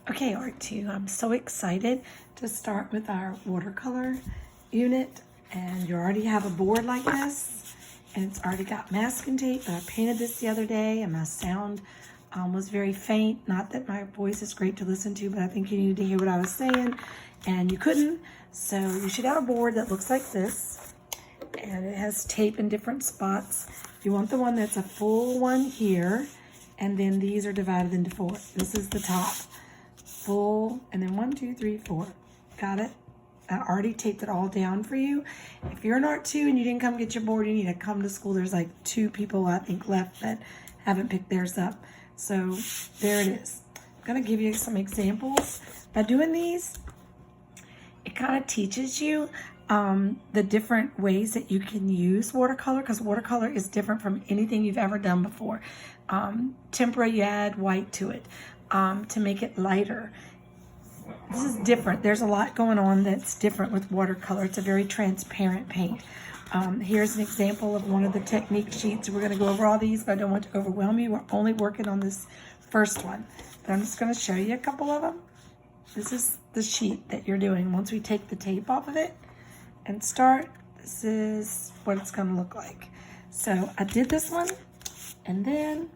Okay, Art 2, I'm so excited to start with our watercolor unit. And you already have a board like this, and it's already got masking tape. But I painted this the other day, and my sound was very faint. Not that my voice is great to listen to, but I think you needed to hear what I was saying, and you couldn't. So you should have a board that looks like this, and it has tape in different spots. You want the one that's a full one here, and then these are divided into 4. This is the top. Full, and then 1, 2, 3, 4. Got it? I already taped it all down for you. If you're an art 2 and you didn't come get your board, you need to come to school. There's like 2 people, I think, left that haven't picked theirs up. So there it is. I'm gonna give you some examples. By doing these, it kind of teaches you the different ways that you can use watercolor, because watercolor is different from anything you've ever done before. Tempera, you add white to it to make it lighter. This is different. There's a lot going on that's different with watercolor. It's a very transparent paint. Here's an example of one of the technique sheets. We're going to go over all these, but I don't want to overwhelm you. We're only working on this first one. But I'm just going to show you a couple of them. This is the sheet that you're doing. Once we take the tape off of it and start, this is what it's going to look like. So I did this one, and then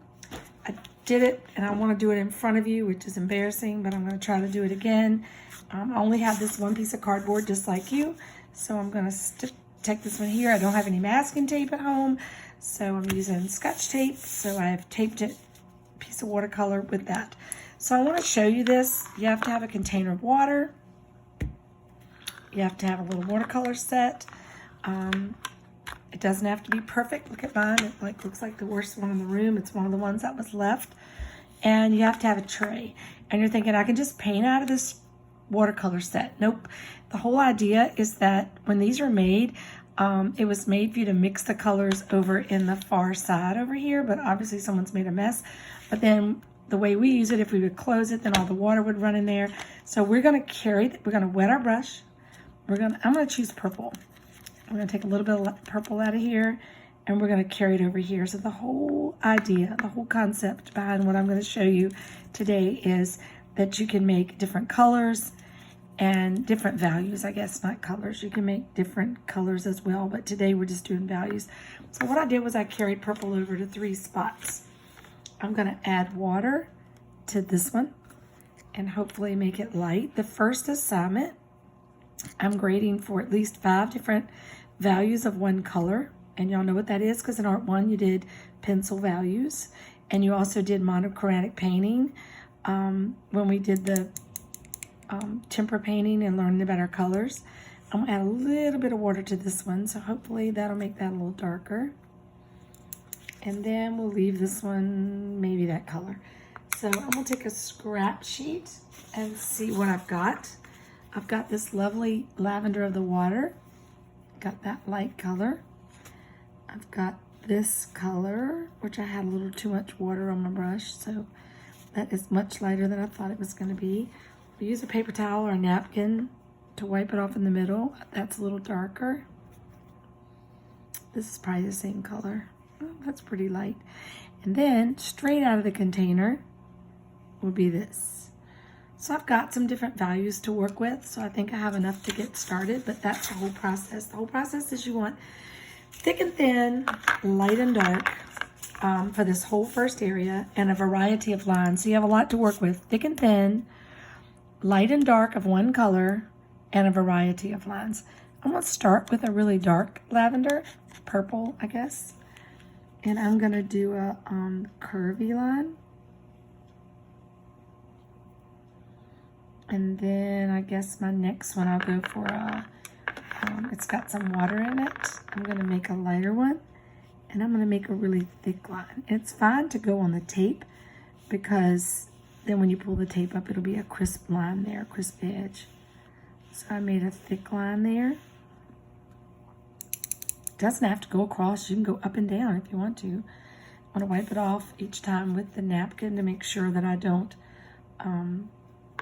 I did it, and I want to do it in front of you, which is embarrassing, but I'm going to try to do it again. I only have this one piece of cardboard just like you, so I'm going to take this one here. I don't have any masking tape at home, so I'm using Scotch tape. So I have taped it, a piece of watercolor with that. So I want to show you this. You have to have a container of water. You have to have a little watercolor set. It doesn't have to be perfect. Look at mine. It looks like the worst one in the room. It's one of the ones that was left. And you have to have a tray. And you're thinking, I can just paint out of this watercolor set. Nope. The whole idea is that when these are made, it was made for you to mix the colors over in the far side over here, but obviously someone's made a mess. But then the way we use it, if we would close it, then all the water would run in there. So we're going to we're going to wet our brush. I'm going to choose purple. I'm going to take a little bit of purple out of here, and we're going to carry it over here. So the whole idea, the whole concept behind what I'm going to show you today is that you can make different colors and different values, I guess, not colors. You can make different colors as well, but today we're just doing values. So what I did was I carried purple over to 3 spots. I'm going to add water to this one and hopefully make it light. The first assignment, I'm grading for at least 5 different values of one color. And y'all know what that is, because in Art 1 you did pencil values. And you also did monochromatic painting when we did the tempera painting and learning about our colors. I'm going to add a little bit of water to this one, so hopefully that'll make that a little darker. And then we'll leave this one maybe that color. So I'm going to take a scrap sheet and see what I've got. I've got this lovely lavender of the water. Got that light color. I've got this color, which I had a little too much water on my brush, so that is much lighter than I thought it was going to be. We use a paper towel or a napkin to wipe it off in the middle. That's a little darker. This is probably the same color. Oh, that's pretty light. And then straight out of the container will be this. So I've got some different values to work with, so I think I have enough to get started, but that's the whole process. The whole process is you want thick and thin, light and dark for this whole first area, and a variety of lines. So you have a lot to work with. Thick and thin, light and dark of one color, and a variety of lines. I'm going to start with a really dark lavender, purple, I guess. And I'm going to do a curvy line. And then I guess my next one I'll go for it's got some water in it. I'm going to make a lighter one. And I'm going to make a really thick line. It's fine to go on the tape, because then when you pull the tape up, it'll be a crisp line there, a crisp edge. So I made a thick line there. It doesn't have to go across. You can go up and down if you want to. I want to wipe it off each time with the napkin to make sure that I don't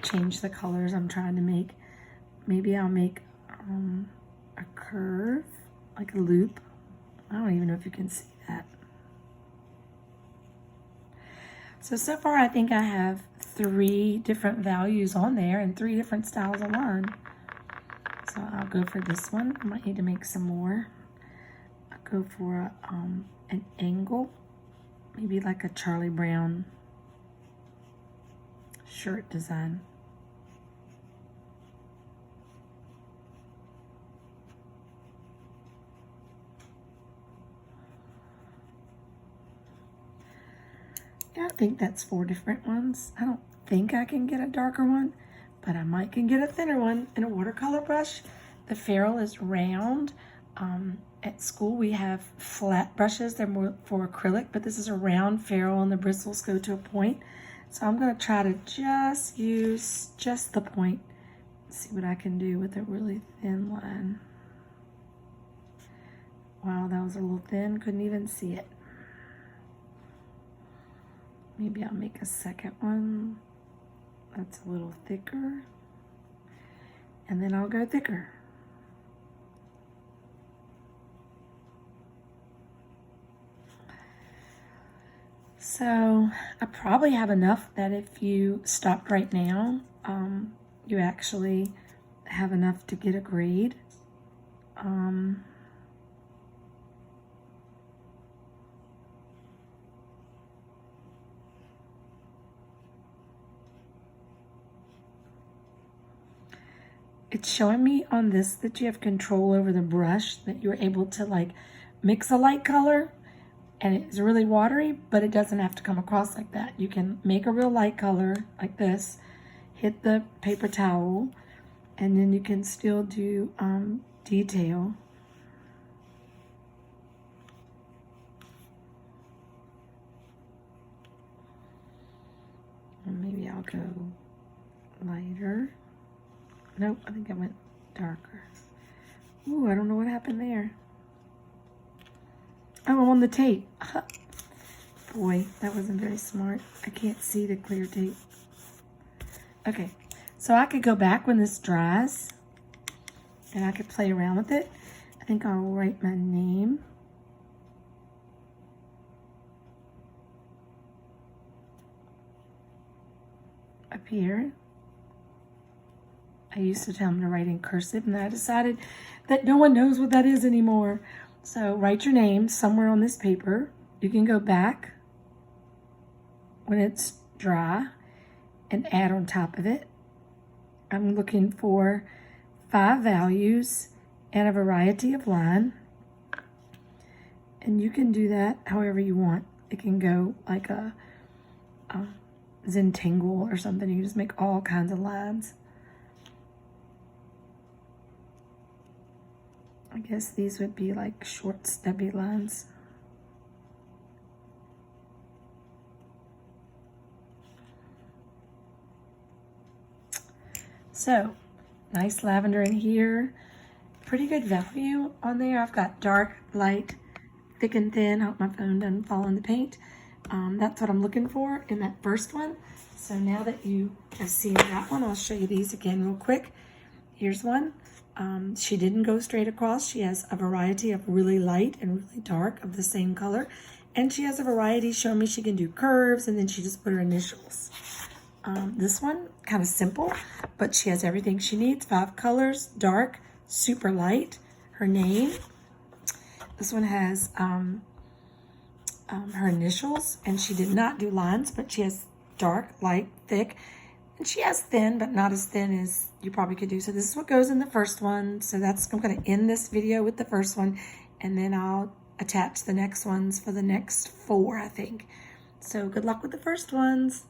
change the colors I'm trying to make. Maybe I'll make a curve, like a loop. I don't even know if you can see that. So far I think I have 3 different values on there and 3 different styles of line. So I'll go for this one. I might need to make some more. I'll go for an angle, maybe like a Charlie Brown shirt design. Yeah, I think that's 4 different ones. I don't think I can get a darker one, but I might can get a thinner one. In a watercolor brush, the ferrule is round. At school we have flat brushes. They're more for acrylic, but this is a round ferrule and the bristles go to a point. So I'm going to try to just use just the point. See what I can do with a really thin line. Wow, that was a little thin. Couldn't even see it. Maybe I'll make a second one that's a little thicker, and then I'll go thicker. So I probably have enough that if you stopped right now, you actually have enough to get a grade. It's showing me on this that you have control over the brush, that you're able to like mix a light color and it's really watery, but it doesn't have to come across like that. You can make a real light color like this, hit the paper towel, and then you can still do detail. And maybe I'll go lighter. Nope, I think I went darker. Ooh, I don't know what happened there. Oh, I'm on the tape. Boy, that wasn't very smart. I can't see the clear tape. Okay, so I could go back when this dries and I could play around with it. I think I'll write my name. Up here. I used to tell them to write in cursive, and then I decided that no one knows what that is anymore. So write your name somewhere on this paper. You can go back when it's dry and add on top of it. I'm looking for 5 values and a variety of line. And you can do that however you want. It can go like a Zentangle or something. You can just make all kinds of lines. I guess these would be like short, stubby lines. So, nice lavender in here. Pretty good value on there. I've got dark, light, thick and thin. I hope my phone doesn't fall in the paint. That's what I'm looking for in that first one. So now that you have seen that one, I'll show you these again real quick. Here's one. She didn't go straight across. She has a variety of really light and really dark of the same color. And she has a variety showing me she can do curves, and then she just put her initials. This one, kind of simple, but she has everything she needs. 5 colors, dark, super light, her name. This one has her initials, and she did not do lines, but she has dark, light, thick. And she has thin, but not as thin as you probably could do. So this is what goes in the first one. So I'm going to end this video with the first one, and then I'll attach the next ones for the next 4, I think. So good luck with the first ones.